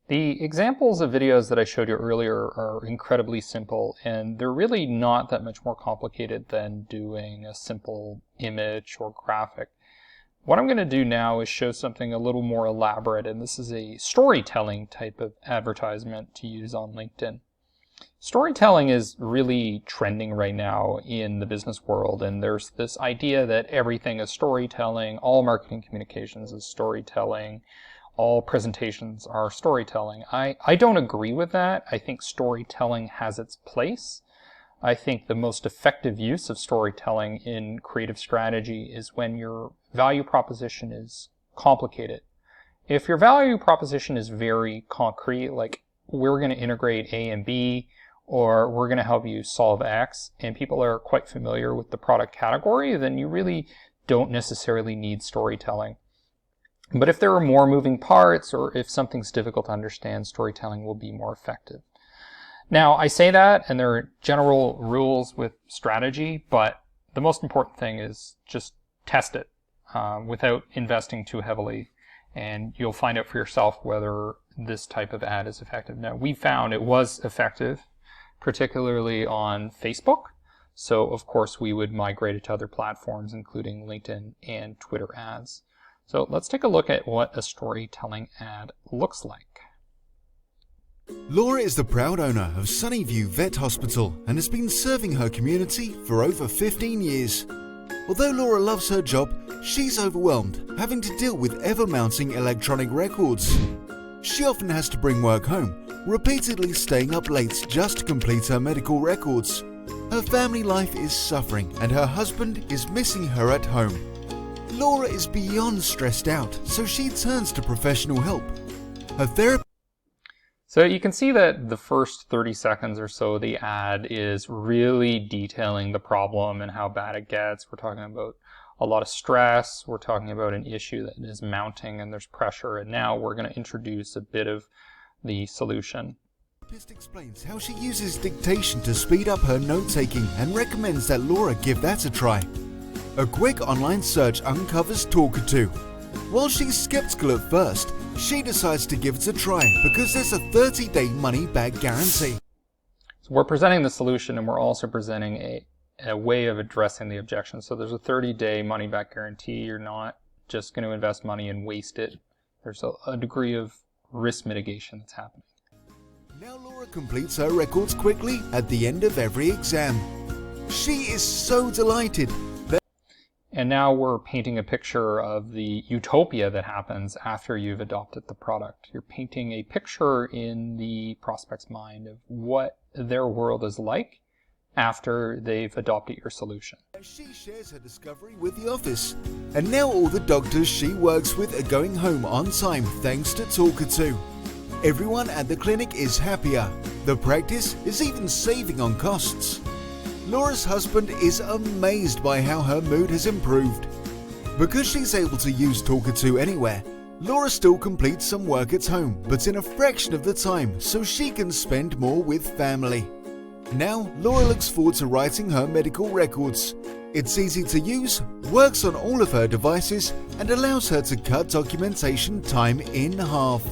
The examples of videos that I showed you earlier are incredibly simple, and they're really not that much more complicated than doing a simple image or graphic. What I'm going to do now is show something a little more elaborate, and this is a storytelling type of advertisement to use on LinkedIn. Storytelling is really trending right now in the business world, and there's this idea that everything is storytelling, all marketing communications is storytelling, all presentations are storytelling. I don't agree with that. I think storytelling has its place. I think the most effective use of storytelling in creative strategy is when your value proposition is complicated. If your value proposition is very concrete, like we're going to integrate A and B, or we're going to help you solve X, and people are quite familiar with the product category, then you really don't necessarily need storytelling. But if there are more moving parts, or if something's difficult to understand, storytelling will be more effective. Now, I say that, and there are general rules with strategy, but the most important thing is just test it without investing too heavily, and you'll find out for yourself whether this type of ad is effective. Now, we found it was effective, particularly on Facebook. So, of course, we would migrate it to other platforms, including LinkedIn and Twitter ads. So let's take a look at what a storytelling ad looks like. Laura is the proud owner of Sunnyview Vet Hospital and has been serving her community for over 15 years. Although Laura loves her job, she's overwhelmed, having to deal with ever-mounting electronic records. She often has to bring work home, repeatedly staying up late just to complete her medical records. Her family life is suffering and her husband is missing her at home. Laura is beyond stressed out, so she turns to professional help. Her therapist. So you can see that the first 30 seconds or so of the ad is really detailing the problem and how bad it gets. We're talking about a lot of stress. We're talking about an issue that is mounting and there's pressure. And now we're going to introduce a bit of the solution. The therapist explains how she uses dictation to speed up her note-taking and recommends that Laura give that a try. A quick online search uncovers Talkatoo. While she's skeptical at first, she decides to give it a try because there's a 30-day money-back guarantee. So we're presenting the solution, and we're also presenting a way of addressing the objection. So there's a 30-day money-back guarantee. You're not just going to invest money and waste it. There's a degree of risk mitigation that's happening. Now Laura completes her records quickly at the end of every exam. She is so delighted. And now we're painting a picture of the utopia that happens after you've adopted the product. You're painting a picture in the prospect's mind of what their world is like after they've adopted your solution. She shares her discovery with the office, and now all the doctors she works with are going home on time thanks to Talkatoo. Everyone at the clinic is happier. The practice is even saving on costs. Laura's husband is amazed by how her mood has improved. Because she's able to use Talkatoo anywhere, Laura still completes some work at home, but in a fraction of the time, so she can spend more with family. Now, Laura looks forward to writing her medical records. It's easy to use, works on all of her devices, and allows her to cut documentation time in half.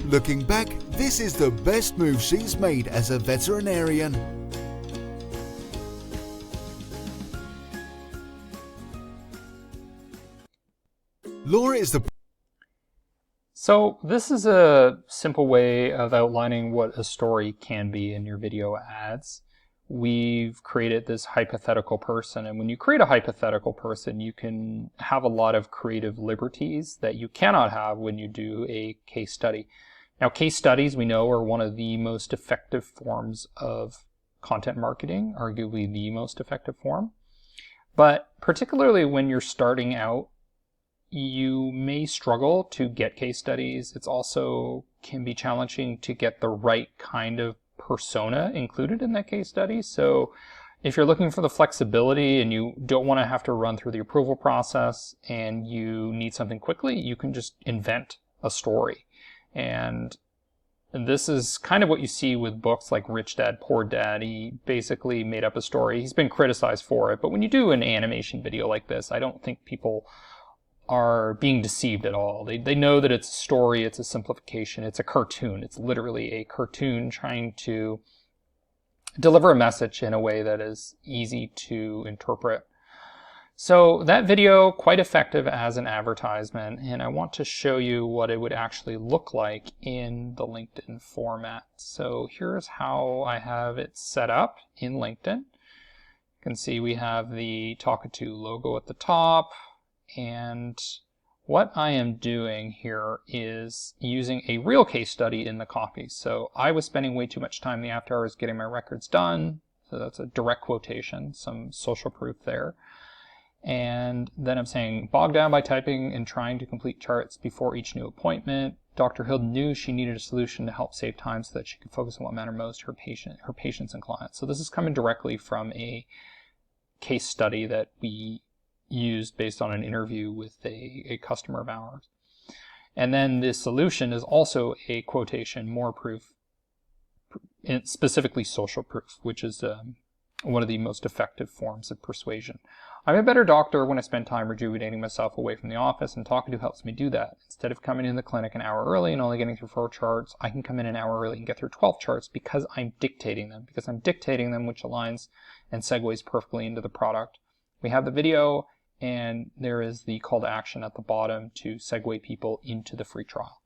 Looking back, this is the best move she's made as a veterinarian. Laura is the... So this is a simple way of outlining what a story can be in your video ads. We've created this hypothetical person, and when you create a hypothetical person, you can have a lot of creative liberties that you cannot have when you do a case study. Now, case studies, we know, are one of the most effective forms of content marketing, arguably the most effective form. But particularly when you're starting out, you may struggle to get case studies. It's also can be challenging to get the right kind of persona included in that case study. So if you're looking for the flexibility and you don't want to have to run through the approval process and you need something quickly, you can just invent a story. And this is kind of what you see with books like Rich Dad, Poor Dad. He basically made up a story. He's been criticized for it. But when you do an animation video like this, I don't think people are being deceived at all. They know that it's a story, it's a simplification, it's a cartoon. It's literally a cartoon trying to deliver a message in a way that is easy to interpret. So that video, quite effective as an advertisement, and I want to show you what it would actually look like in the LinkedIn format. So here's how I have it set up in LinkedIn. You can see we have the Talkatoo logo at the top, and what I am doing here is using a real case study in the copy. So I was spending way too much time in the after hours getting my records done. So that's a direct quotation, some social proof there. And then I'm saying, bogged down by typing and trying to complete charts before each new appointment, Dr. Hild knew she needed a solution to help save time so that she could focus on what mattered most to her patients and clients. So this is coming directly from a case study that we used based on an interview with a customer of ours. And then this solution is also a quotation, more proof, specifically social proof, which is one of the most effective forms of persuasion. I'm a better doctor when I spend time rejuvenating myself away from the office, and Talkatoo helps me do that. Instead of coming in the clinic an hour early and only getting through 4 charts, I can come in an hour early and get through 12 charts because I'm dictating them, which aligns and segues perfectly into the product. We have the video, and there is the call to action at the bottom to segue people into the free trial.